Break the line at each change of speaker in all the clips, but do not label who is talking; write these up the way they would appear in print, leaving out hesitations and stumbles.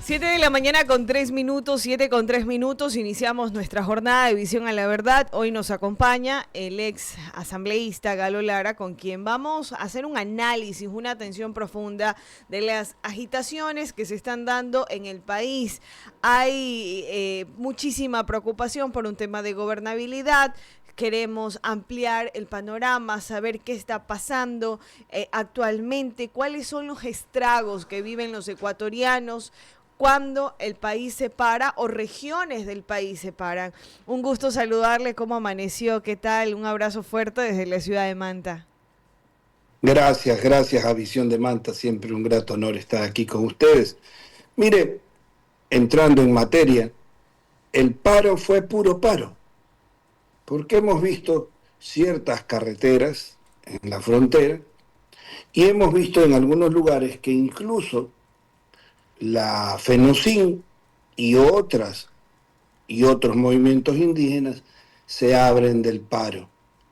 7 de la mañana con 3 minutos, 7 con 3 minutos, iniciamos nuestra jornada de Visión a la Verdad. Hoy nos acompaña el ex asambleísta Galo Lara, con quien vamos a hacer un análisis, una atención profunda de las agitaciones que se están dando en el país. Hay muchísima preocupación por un tema de gobernabilidad. Queremos ampliar el panorama, saber qué está pasando actualmente, cuáles son los estragos que viven los ecuatorianos cuando el país se para o regiones del país se paran. Un gusto saludarle, ¿cómo amaneció? ¿Qué tal? Un abrazo fuerte desde la ciudad de Manta.
Gracias a Visión de Manta, siempre un grato honor estar aquí con ustedes. Mire, entrando en materia, el paro fue puro paro, porque hemos visto ciertas carreteras en la frontera y hemos visto en algunos lugares que incluso la FENOCIN y otros movimientos indígenas se abren del paro.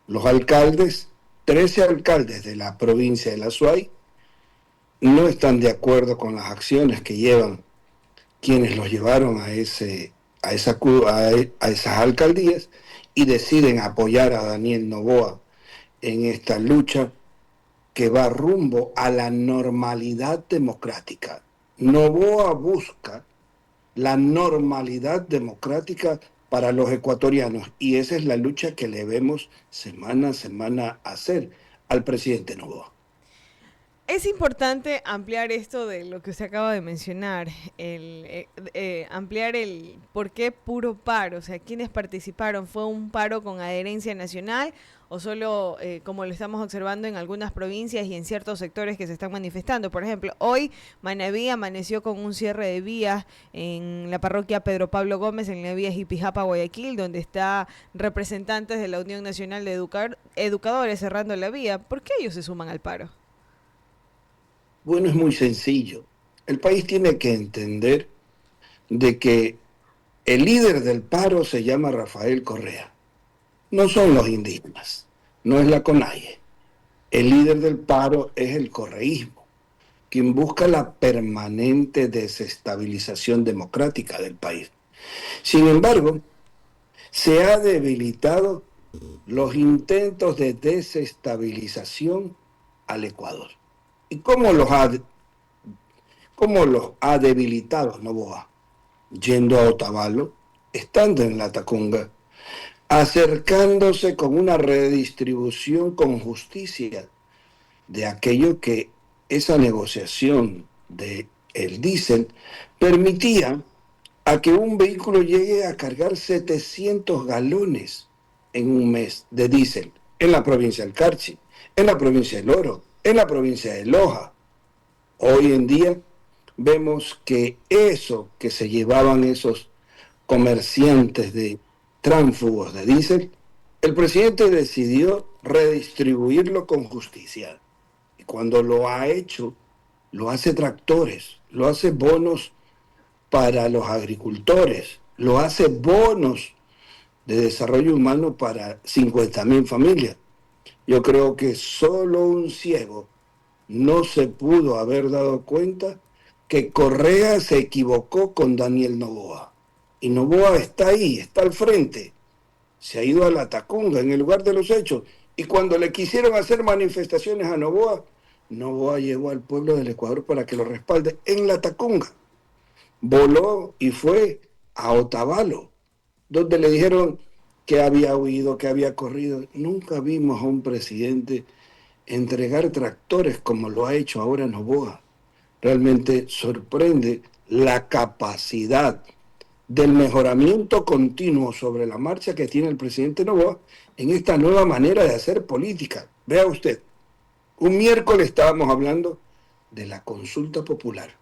Los alcaldes, 13 alcaldes de la provincia de La Suay, no están de acuerdo con las acciones que llevan quienes los llevaron a esas alcaldías y deciden apoyar a Daniel Noboa en esta lucha que va rumbo a la normalidad democrática. Noboa busca la normalidad democrática para los ecuatorianos y esa es la lucha que le vemos semana a semana hacer al presidente Noboa.
Es importante ampliar esto de lo que usted acaba de mencionar, ampliar el por qué puro paro, o sea, quiénes participaron. ¿Fue un paro con adherencia nacional o solo, como lo estamos observando en algunas provincias y en ciertos sectores que se están manifestando? Por ejemplo, hoy Manabí amaneció con un cierre de vías en la parroquia Pedro Pablo Gómez, en la vía Jipijapa, Guayaquil, donde está representantes de la Unión Nacional de Educadores cerrando la vía. ¿Por qué ellos se suman al paro?
Bueno, es muy sencillo. El país tiene que entender de que el líder del paro se llama Rafael Correa. No son los indígenas, no es la CONAIE. El líder del paro es el correísmo, quien busca la permanente desestabilización democrática del país. Sin embargo, se ha debilitado los intentos de desestabilización al Ecuador. ¿Y cómo los ha debilitado Noboa? Yendo a Otavalo, estando en la Tacunga, acercándose con una redistribución con justicia de aquello que esa negociación del diésel permitía a que un vehículo llegue a cargar 700 galones en un mes de diésel en la provincia del Carchi, en la provincia del Oro, en la provincia de Loja. Hoy en día vemos que eso que se llevaban esos comerciantes de tránsfugos de diésel, el presidente decidió redistribuirlo con justicia. Y cuando lo ha hecho, lo hace tractores, lo hace bonos para los agricultores, lo hace bonos de desarrollo humano para 50.000 familias. Yo creo que solo un ciego no se pudo haber dado cuenta que Correa se equivocó con Daniel Noboa. Y Noboa está ahí, está al frente. Se ha ido a la Tacunga, en el lugar de los hechos. Y cuando le quisieron hacer manifestaciones a Noboa, Noboa llegó al pueblo del Ecuador para que lo respalde en la Tacunga. Voló y fue a Otavalo, donde le dijeron que había huido, que había corrido. Nunca vimos a un presidente entregar tractores como lo ha hecho ahora Noboa. Realmente sorprende la capacidad del mejoramiento continuo sobre la marcha que tiene el presidente Noboa en esta nueva manera de hacer política. Vea usted, un miércoles estábamos hablando de la consulta popular.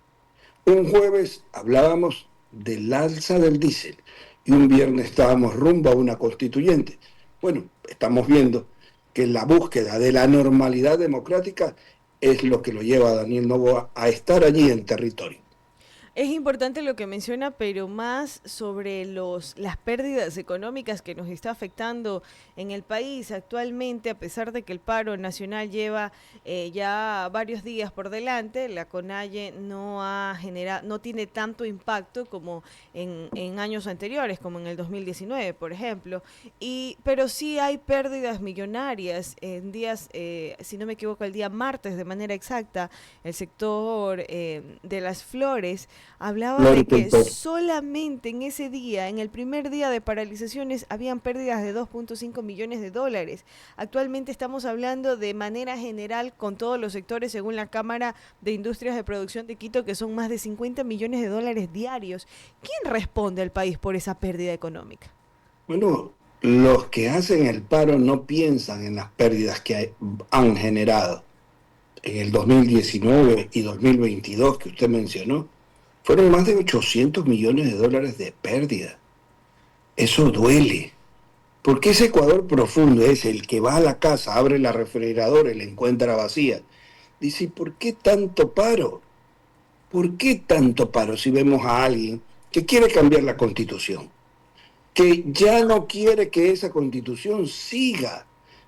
Un jueves hablábamos del alza del diésel y un viernes estábamos rumbo a una constituyente. Bueno, estamos viendo que la búsqueda de la normalidad democrática es lo que lo lleva a Daniel Noboa a estar allí en territorio.
Es importante lo que menciona, pero más sobre las pérdidas económicas que nos está afectando en el país actualmente, a pesar de que el paro nacional lleva ya varios días por delante, la CONAIE no tiene tanto impacto como en años anteriores, como en el 2019, por ejemplo, pero sí hay pérdidas millonarias en días, si no me equivoco, el día martes de manera exacta, el sector de las flores hablaba de que
Floricultor.
solamente en ese día, en el primer día de paralizaciones, habían pérdidas de 2.5 millones de dólares. Actualmente estamos hablando de manera general con todos los sectores, según la Cámara de Industrias de Producción de Quito, que son más de 50 millones de dólares diarios. ¿Quién responde al país por esa pérdida económica?
Bueno, los que hacen el paro no piensan en las pérdidas que han generado. En el 2019 y 2022 que usted mencionó, fueron más de 800 millones de dólares de pérdida. Eso duele, porque ese Ecuador profundo es el que va a la casa, abre la refrigeradora y la encuentra vacía. Dice, ¿por qué tanto paro? ¿Por qué tanto paro si vemos a alguien que quiere cambiar la constitución, que ya no quiere que esa constitución siga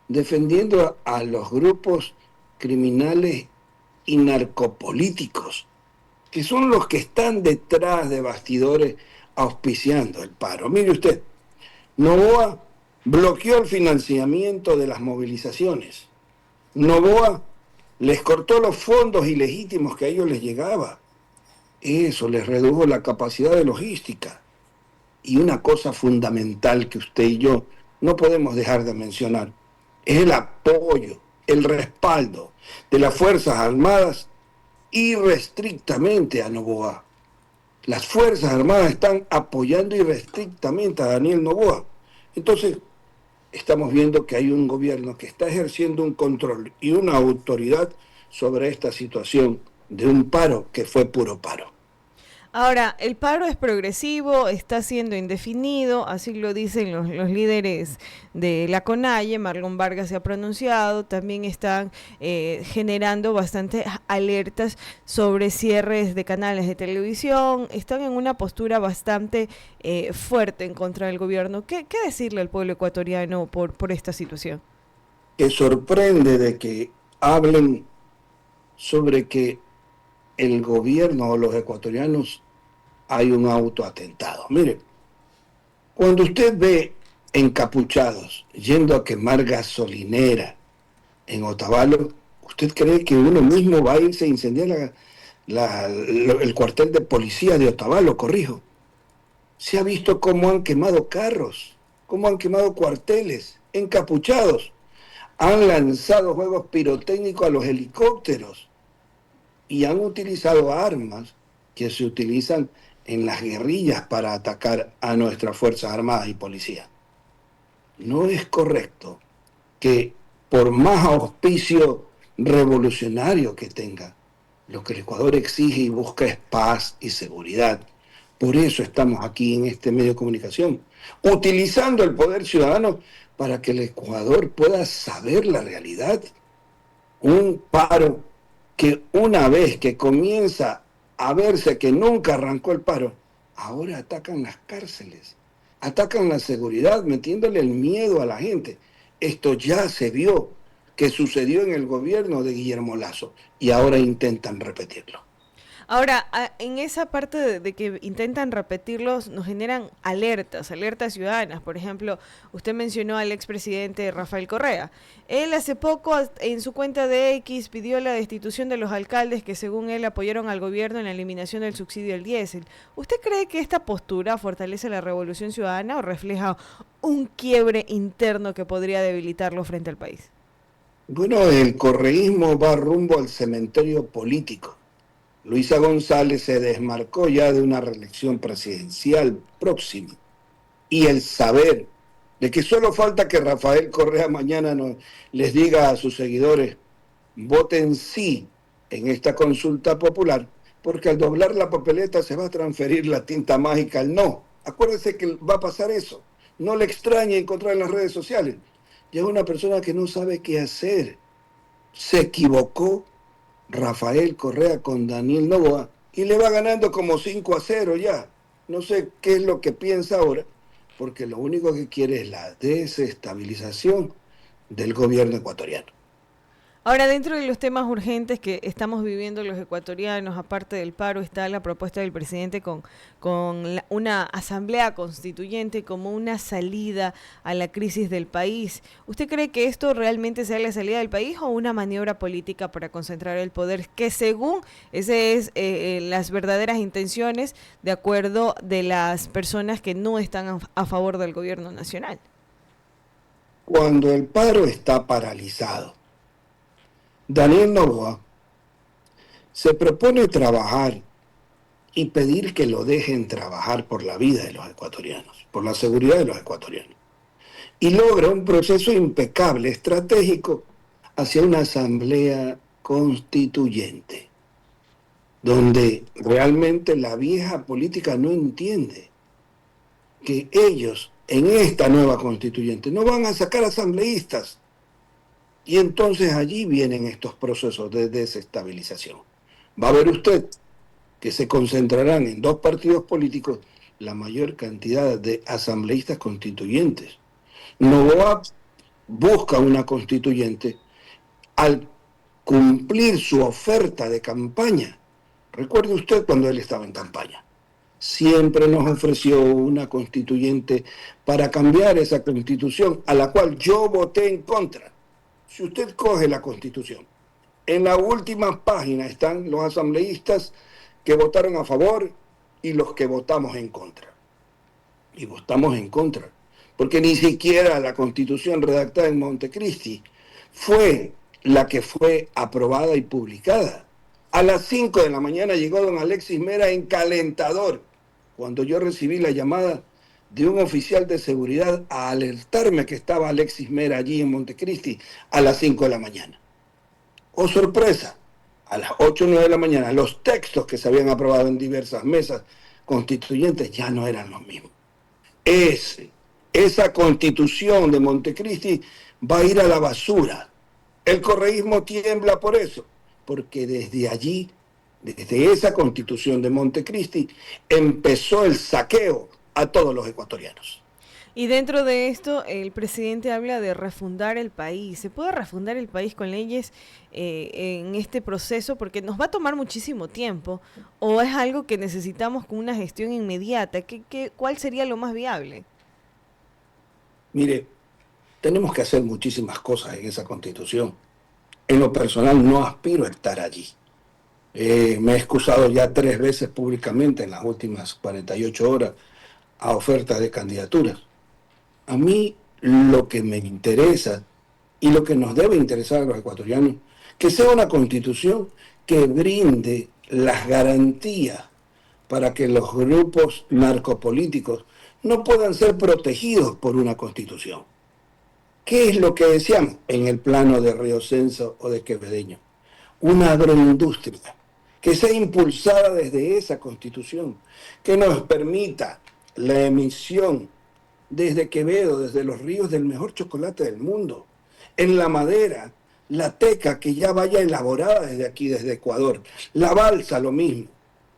defendiendo a los grupos criminales y narcopolíticos, que son los que están detrás de bastidores auspiciando el paro? Mire usted, Novoa bloqueó el financiamiento de las movilizaciones. Novoa les cortó los fondos ilegítimos que a ellos les llegaba. Eso les redujo la capacidad de logística. Y una cosa fundamental que usted y yo no podemos dejar de mencionar es el apoyo, el respaldo de las Fuerzas Armadas irrestrictamente a Noboa. Las Fuerzas Armadas están apoyando irrestrictamente a Daniel Noboa. Entonces, estamos viendo que hay un gobierno que está ejerciendo un control y una autoridad sobre esta situación de un paro que fue puro paro.
Ahora, el paro es progresivo, está siendo indefinido, así lo dicen los líderes de la CONAIE. Marlon Vargas se ha pronunciado, también están generando bastantes alertas sobre cierres de canales de televisión, están en una postura bastante fuerte en contra del gobierno. ¿Qué decirle al pueblo ecuatoriano por esta situación?
Que sorprende de que hablen sobre que el gobierno o los ecuatorianos hay un autoatentado. Mire, cuando usted ve encapuchados yendo a quemar gasolinera en Otavalo, ¿usted cree que uno mismo va a irse a incendiar el cuartel de policía de Otavalo? Corrijo. Se ha visto cómo han quemado carros, cómo han quemado cuarteles, encapuchados. Han lanzado juegos pirotécnicos a los helicópteros y han utilizado armas que se utilizan en las guerrillas para atacar a nuestras Fuerzas Armadas y Policía. No es correcto que por más auspicio revolucionario que tenga, lo que el Ecuador exige y busca es paz y seguridad. Por eso estamos aquí en este medio de comunicación, utilizando el poder ciudadano para que el Ecuador pueda saber la realidad. Un paro que una vez que comienza a verse que nunca arrancó el paro, ahora atacan las cárceles, atacan la seguridad, metiéndole el miedo a la gente. Esto ya se vio que sucedió en el gobierno de Guillermo Lasso y ahora intentan repetirlo.
Ahora, en esa parte de que intentan repetirlos, nos generan alertas ciudadanas. Por ejemplo, usted mencionó al expresidente Rafael Correa. Él hace poco en su cuenta de X pidió la destitución de los alcaldes que según él apoyaron al gobierno en la eliminación del subsidio del diésel. ¿Usted cree que esta postura fortalece la revolución ciudadana o refleja un quiebre interno que podría debilitarlo frente al país?
Bueno, el correísmo va rumbo al cementerio político. Luisa González se desmarcó ya de una reelección presidencial próxima. Y el saber de que solo falta que Rafael Correa mañana les diga a sus seguidores, voten sí en esta consulta popular, porque al doblar la papeleta se va a transferir la tinta mágica al no. Acuérdense que va a pasar eso. No le extrañe encontrar en las redes sociales. Ya es una persona que no sabe qué hacer. Se equivocó Rafael Correa con Daniel Noboa y le va ganando como 5-0 ya. No sé qué es lo que piensa ahora, porque lo único que quiere es la desestabilización del gobierno ecuatoriano.
Ahora, dentro de los temas urgentes que estamos viviendo los ecuatorianos, aparte del paro, está la propuesta del presidente con una asamblea constituyente como una salida a la crisis del país. ¿Usted cree que esto realmente sea la salida del país o una maniobra política para concentrar el poder? Que según ese es las verdaderas intenciones, de acuerdo de las personas que no están a favor del gobierno nacional.
Cuando el paro está paralizado, Daniel Noboa se propone trabajar y pedir que lo dejen trabajar por la vida de los ecuatorianos, por la seguridad de los ecuatorianos. Y logra un proceso impecable, estratégico, hacia una asamblea constituyente, donde realmente la vieja política no entiende que ellos en esta nueva constituyente no van a sacar asambleístas. Y entonces allí vienen estos procesos de desestabilización. Va a ver usted que se concentrarán en dos partidos políticos la mayor cantidad de asambleístas constituyentes. Noboa busca una constituyente al cumplir su oferta de campaña. Recuerde usted cuando él estaba en campaña. Siempre nos ofreció una constituyente para cambiar esa constitución a la cual yo voté en contra. Si usted coge la constitución, en la última página están los asambleístas que votaron a favor y los que votamos en contra. Y votamos en contra, porque ni siquiera la constitución redactada en Montecristi fue la que fue aprobada y publicada. A las 5 de la mañana llegó don Alexis Mera en calentador, cuando yo recibí la llamada de un oficial de seguridad a alertarme que estaba Alexis Mera allí en Montecristi a las 5 de la mañana. Oh, sorpresa, a las 8 o 9 de la mañana los textos que se habían aprobado en diversas mesas constituyentes ya no eran los mismos. Esa constitución de Montecristi va a ir a la basura. El correísmo tiembla por eso, porque desde allí, desde esa constitución de Montecristi, empezó el saqueo a todos los ecuatorianos.
Y dentro de esto, el presidente habla de refundar el país. ¿Se puede refundar el país con leyes en este proceso? Porque nos va a tomar muchísimo tiempo. ¿O es algo que necesitamos con una gestión inmediata? ¿Cuál sería lo más viable?
Mire, tenemos que hacer muchísimas cosas en esa constitución. En lo personal no aspiro a estar allí. Me he excusado ya 3 veces públicamente en las últimas 48 horas a oferta de candidaturas. A mí lo que me interesa y lo que nos debe interesar a los ecuatorianos, que sea una constitución que brinde las garantías para que los grupos narcopolíticos no puedan ser protegidos por una constitución. ¿Qué es lo que deseamos en el plano de Río Censo o de Quevedeño? Una agroindustria que sea impulsada desde esa constitución, que nos permita la emisión desde Quevedo, desde los ríos del mejor chocolate del mundo, en la madera, la teca que ya vaya elaborada desde aquí, desde Ecuador, la balsa lo mismo.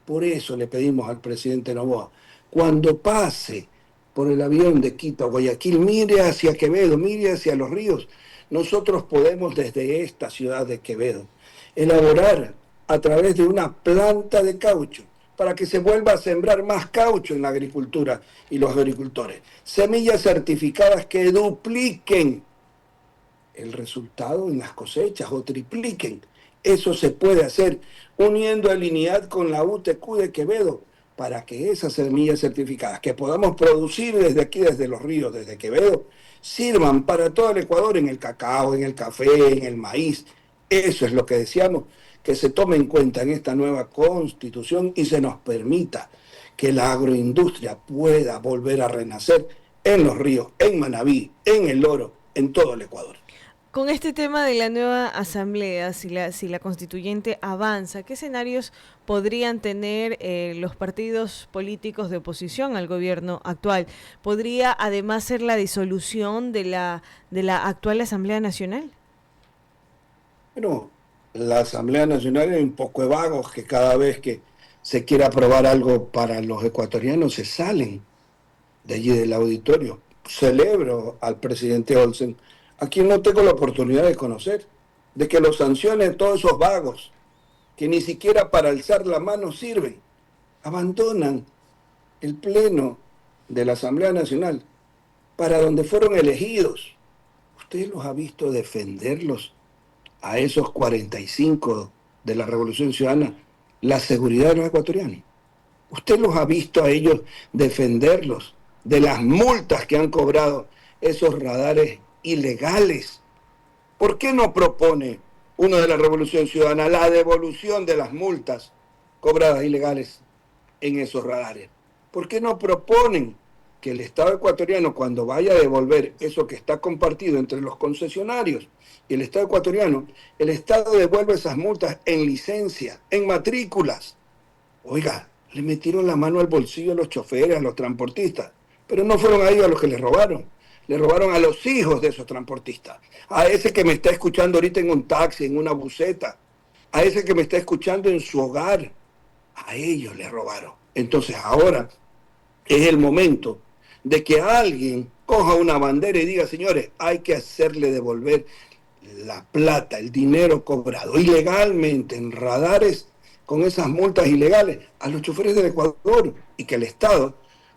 Por eso le pedimos al presidente Noboa, cuando pase por el avión de Quito a Guayaquil, mire hacia Quevedo, mire hacia los ríos. Nosotros podemos desde esta ciudad de Quevedo elaborar a través de una planta de caucho para que se vuelva a sembrar más caucho en la agricultura y los agricultores. Semillas certificadas que dupliquen el resultado en las cosechas o tripliquen. Eso se puede hacer uniendo el INIAT con la UTQ de Quevedo para que esas semillas certificadas que podamos producir desde aquí, desde los ríos, desde Quevedo, sirvan para todo el Ecuador en el cacao, en el café, en el maíz. Eso es lo que deseamos, que se tome en cuenta en esta nueva constitución y se nos permita que la agroindustria pueda volver a renacer en los ríos, en Manabí, en El Oro, en todo el Ecuador.
Con este tema de la nueva asamblea, si la constituyente avanza, ¿qué escenarios podrían tener los partidos políticos de oposición al gobierno actual? ¿Podría además ser la disolución de la actual Asamblea Nacional?
Bueno, la Asamblea Nacional es un poco de vagos que cada vez que se quiere aprobar algo para los ecuatorianos, se salen de allí del auditorio. Celebro al presidente Olsen, a quien no tengo la oportunidad de conocer, de que lo sancionen todos esos vagos, que ni siquiera para alzar la mano sirven, abandonan el pleno de la Asamblea Nacional para donde fueron elegidos. ¿Usted los ha visto defenderlos a esos 45 de la Revolución Ciudadana, la seguridad de los ecuatorianos? ¿Usted los ha visto a ellos defenderlos de las multas que han cobrado esos radares ilegales? ¿Por qué no propone uno de la Revolución Ciudadana la devolución de las multas cobradas ilegales en esos radares? ¿Por qué no proponen que el Estado ecuatoriano, cuando vaya a devolver eso que está compartido entre los concesionarios y el Estado ecuatoriano, el Estado devuelve esas multas en licencia, en matrículas? Oiga, le metieron la mano al bolsillo a los choferes, a los transportistas, pero no fueron a ellos a los que les robaron. Le robaron a los hijos de esos transportistas, a ese que me está escuchando ahorita en un taxi, en una buseta, a ese que me está escuchando en su hogar, a ellos le robaron. Entonces ahora es el momento de que alguien coja una bandera y diga, señores, hay que hacerle devolver la plata, el dinero cobrado ilegalmente en radares con esas multas ilegales a los choferes del Ecuador, y que el Estado,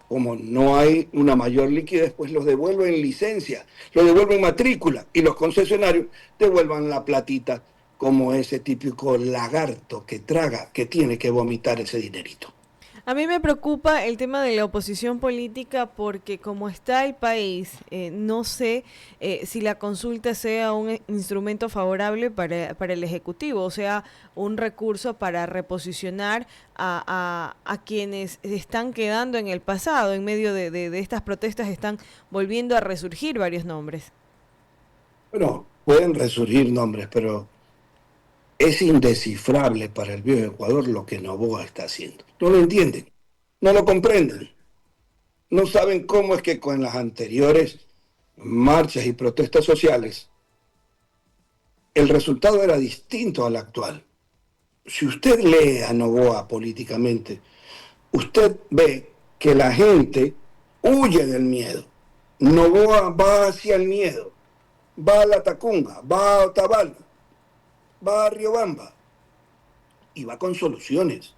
como no hay una mayor liquidez, pues los devuelve en licencia, los devuelve en matrícula, y los concesionarios devuelvan la platita como ese típico lagarto que traga, que tiene que vomitar ese dinerito.
A mí me preocupa el tema de la oposición política porque como está el país, no sé si la consulta sea un instrumento favorable para el Ejecutivo, o sea, un recurso para reposicionar a quienes están quedando en el pasado. En medio de estas protestas están volviendo a resurgir varios nombres.
Bueno, pueden resurgir nombres, pero es indescifrable para el viejo Ecuador lo que Noboa está haciendo. No lo entienden, no lo comprenden, no saben cómo es que con las anteriores marchas y protestas sociales el resultado era distinto al actual. Si usted lee a Noboa políticamente, usted ve que la gente huye del miedo. Noboa va hacia el miedo, va a la Tacunga, va a Otavalo, va a Riobamba y va con soluciones.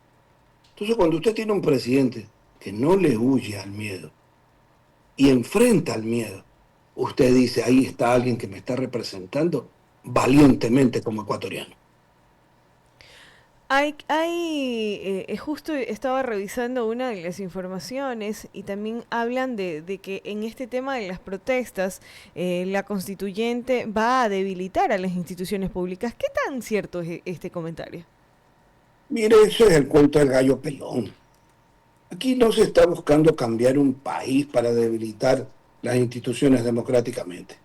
Entonces, cuando usted tiene un presidente que no le huye al miedo y enfrenta al miedo, usted dice, ahí está alguien que me está representando valientemente como ecuatoriano.
Justo estaba revisando una de las informaciones y también hablan de que en este tema de las protestas, la constituyente va a debilitar a las instituciones públicas. ¿Qué tan cierto es este comentario?
Mire, eso es el cuento del gallo pelón. Aquí no se está buscando cambiar un país para debilitar las instituciones democráticamente.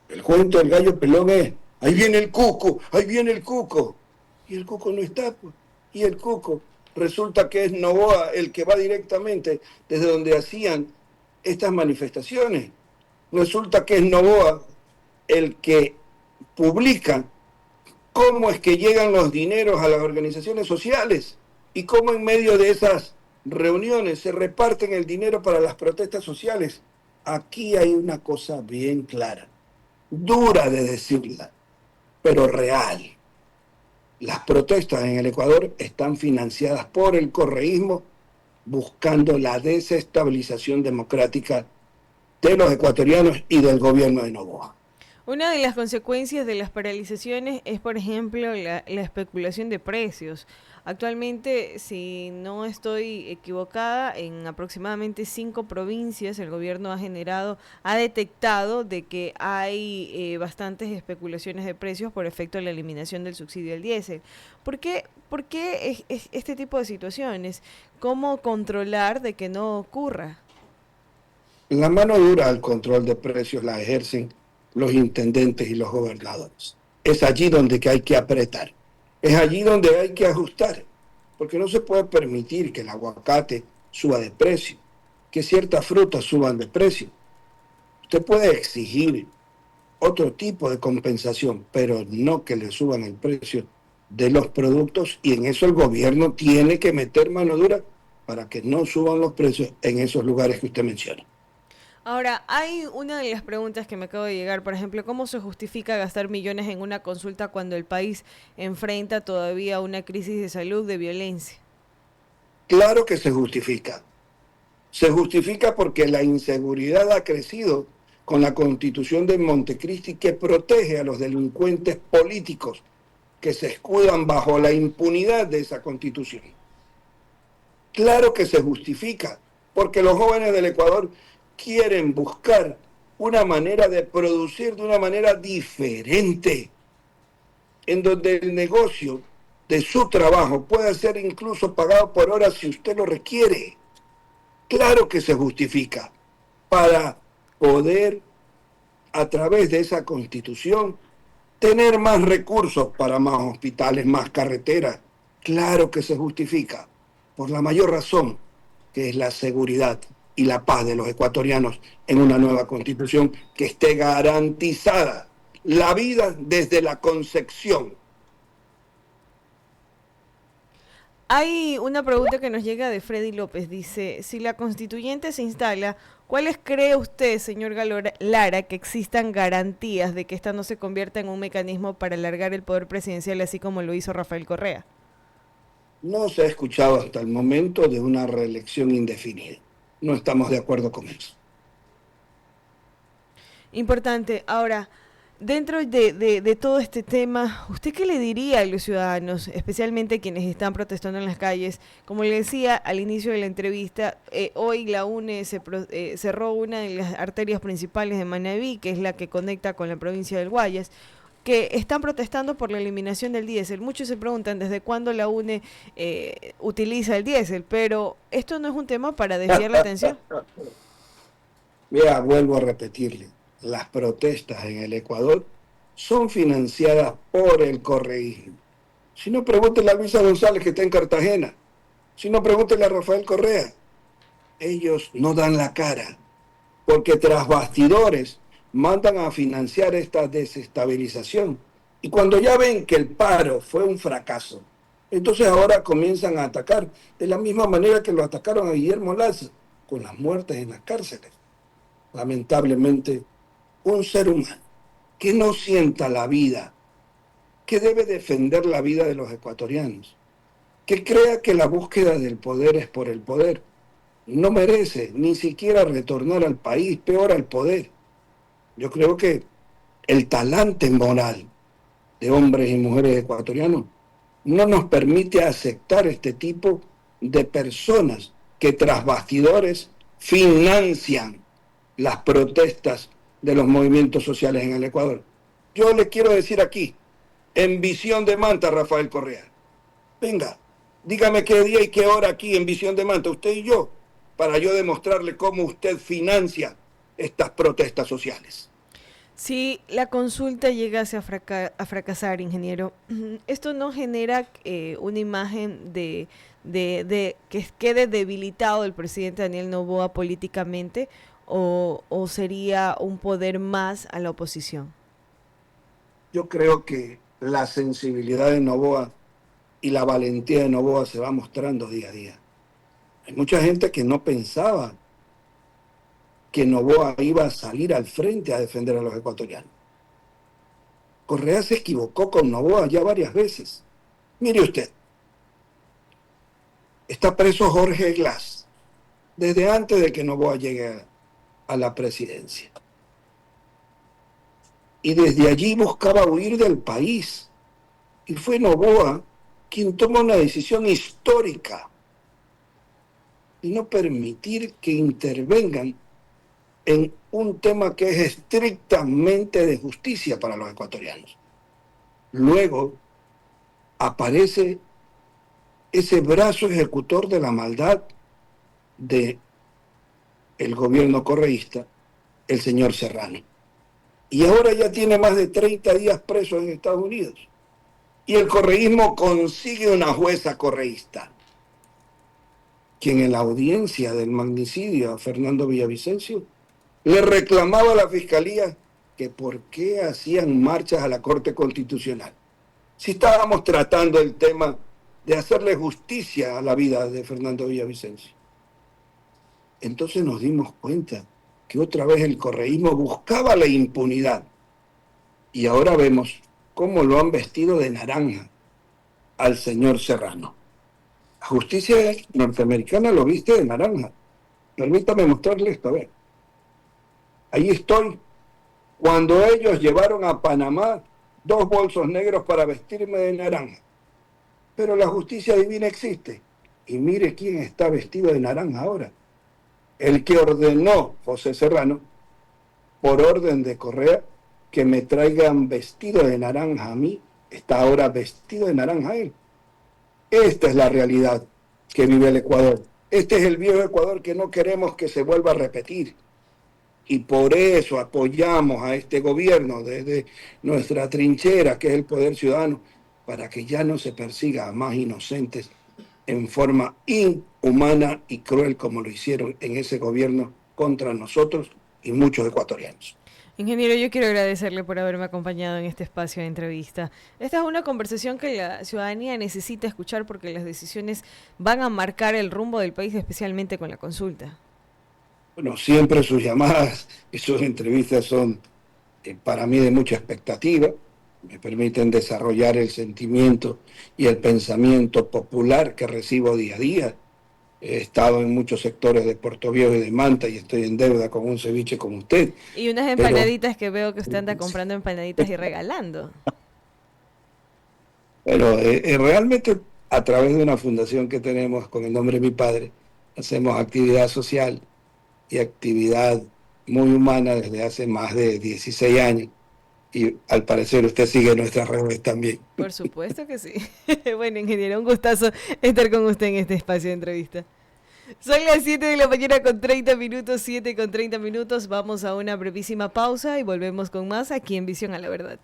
El cuento del gallo pelón es, ahí viene el cuco, ahí viene el cuco. Y el cuco no está, pues. Y el cuco resulta que es Noboa el que va directamente desde donde hacían estas manifestaciones. Resulta que es Noboa el que publica cómo es que llegan los dineros a las organizaciones sociales y cómo en medio de esas reuniones se reparten el dinero para las protestas sociales. Aquí hay una cosa bien clara, dura de decirla, pero real. Las protestas en el Ecuador están financiadas por el correísmo buscando la desestabilización democrática de los ecuatorianos y del gobierno de Noboa.
Una de las consecuencias de las paralizaciones es, por ejemplo, la especulación de precios. Actualmente, si no estoy equivocada, en aproximadamente 5 provincias el gobierno ha detectado de que hay bastantes especulaciones de precios por efecto de la eliminación del subsidio al diésel. ¿Por qué es este tipo de situaciones? ¿Cómo controlar de que no ocurra?
La mano dura al control de precios la ejercen los intendentes y los gobernadores. Es allí donde hay que apretar. Es allí donde hay que ajustar. Porque no se puede permitir que el aguacate suba de precio, que ciertas frutas suban de precio. Usted puede exigir otro tipo de compensación, pero no que le suban el precio de los productos, y en eso el gobierno tiene que meter mano dura para que no suban los precios en esos lugares que usted menciona.
Ahora, hay una de las preguntas que me acabo de llegar, por ejemplo, ¿cómo se justifica gastar millones en una consulta cuando el país enfrenta todavía una crisis de salud, de violencia?
Claro que se justifica. Se justifica porque la inseguridad ha crecido con la Constitución de Montecristi, que protege a los delincuentes políticos que se escudan bajo la impunidad de esa Constitución. Claro que se justifica, porque los jóvenes del Ecuador quieren buscar una manera de producir de una manera diferente, en donde el negocio de su trabajo pueda ser incluso pagado por hora si usted lo requiere. Claro que se justifica para poder, a través de esa Constitución, tener más recursos para más hospitales, más carreteras. Claro que se justifica, por la mayor razón, que es la seguridad y la paz de los ecuatorianos en una nueva Constitución que esté garantizada la vida desde la concepción.
Hay una pregunta que nos llega de Freddy López. Dice, si la constituyente se instala, ¿cuáles cree usted, señor Galo Lara, que existan garantías de que esta no se convierta en un mecanismo para alargar el poder presidencial, así como lo hizo Rafael Correa?
No se ha escuchado hasta el momento de una reelección indefinida. No estamos de acuerdo con eso.
Importante. Ahora, dentro de todo este tema, ¿usted qué le diría a los ciudadanos, especialmente quienes están protestando en las calles? Como le decía al inicio de la entrevista, hoy la UNE cerró una de las arterias principales de Manabí, que es la que conecta con la provincia del Guayas, que están protestando por la eliminación del diésel. Muchos se preguntan desde cuándo la UNE utiliza el diésel, pero esto no es un tema para desviar la atención.
Vea, vuelvo a repetirle, las protestas en el Ecuador son financiadas por el correísmo. Si no, pregúntele a Luisa González, que está en Cartagena. Si no, pregúntele a Rafael Correa. Ellos no dan la cara, porque tras bastidores mandan a financiar esta desestabilización. Y cuando ya ven que el paro fue un fracaso, entonces ahora comienzan a atacar de la misma manera que lo atacaron a Guillermo Lazo, con las muertes en las cárceles. Lamentablemente, un ser humano que no sienta la vida, que debe defender la vida de los ecuatorianos, que crea que la búsqueda del poder es por el poder, no merece ni siquiera retornar al país, peor al poder. Yo creo que el talante moral de hombres y mujeres ecuatorianos no nos permite aceptar este tipo de personas que tras bastidores financian las protestas de los movimientos sociales en el Ecuador. Yo le quiero decir aquí, en Visión de Manta, Rafael Correa, venga, dígame qué día y qué hora aquí en Visión de Manta, usted y yo, para yo demostrarle cómo usted financia estas protestas sociales.
Si la consulta llegase a fracasar, ingeniero, ¿esto no genera una imagen de que quede debilitado el presidente Daniel Noboa políticamente o sería un poder más a la oposición?
Yo creo que la sensibilidad de Noboa y la valentía de Noboa se va mostrando día a día. Hay mucha gente que no pensaba que Noboa iba a salir al frente a defender a los ecuatorianos. Correa se equivocó con Noboa ya varias veces. Mire usted, está preso Jorge Glass desde antes de que Noboa llegue a la presidencia. Y desde allí buscaba huir del país. Y fue Noboa quien tomó una decisión histórica y no permitir que intervengan en un tema que es estrictamente de justicia para los ecuatorianos. Luego aparece ese brazo ejecutor de la maldad del gobierno correísta, el señor Serrano. Y ahora ya tiene más de 30 días preso en Estados Unidos. Y el correísmo consigue una jueza correísta, quien en la audiencia del magnicidio a Fernando Villavicencio le reclamaba a la fiscalía que por qué hacían marchas a la Corte Constitucional. Si estábamos tratando el tema de hacerle justicia a la vida de Fernando Villavicencio. Entonces nos dimos cuenta que otra vez el correísmo buscaba la impunidad. Y ahora vemos cómo lo han vestido de naranja al señor Serrano. La justicia norteamericana lo viste de naranja. Permítame mostrarle esto, a ver. Ahí estoy. Cuando ellos llevaron a Panamá 2 bolsos negros para vestirme de naranja. Pero la justicia divina existe. Y mire quién está vestido de naranja ahora. El que ordenó, José Serrano, por orden de Correa, que me traigan vestido de naranja a mí, está ahora vestido de naranja él. Esta es la realidad que vive el Ecuador. Este es el viejo Ecuador que no queremos que se vuelva a repetir. Y por eso apoyamos a este gobierno desde nuestra trinchera, que es el poder ciudadano, para que ya no se persiga a más inocentes en forma inhumana y cruel como lo hicieron en ese gobierno contra nosotros y muchos ecuatorianos.
Ingeniero, yo quiero agradecerle por haberme acompañado en este espacio de entrevista. Esta es una conversación que la ciudadanía necesita escuchar porque las decisiones van a marcar el rumbo del país, especialmente con la consulta.
Bueno, siempre sus llamadas y sus entrevistas son para mí de mucha expectativa, me permiten desarrollar el sentimiento y el pensamiento popular que recibo día a día. He estado en muchos sectores de Puerto Viejo y de Manta y estoy en deuda con un ceviche como usted.
Y unas empanaditas que veo que usted anda comprando empanaditas y regalando.
Pero realmente a través de una fundación que tenemos con el nombre de mi padre, hacemos actividad social y actividad muy humana desde hace más de 16 años. Y al parecer usted sigue nuestras redes también.
Por supuesto que sí. Bueno, ingeniero, un gustazo estar con usted en este espacio de entrevista. Son las 7 de la mañana con 30 minutos, 7 con 30 minutos. Vamos a una brevísima pausa y volvemos con más aquí en Visión a la Verdad.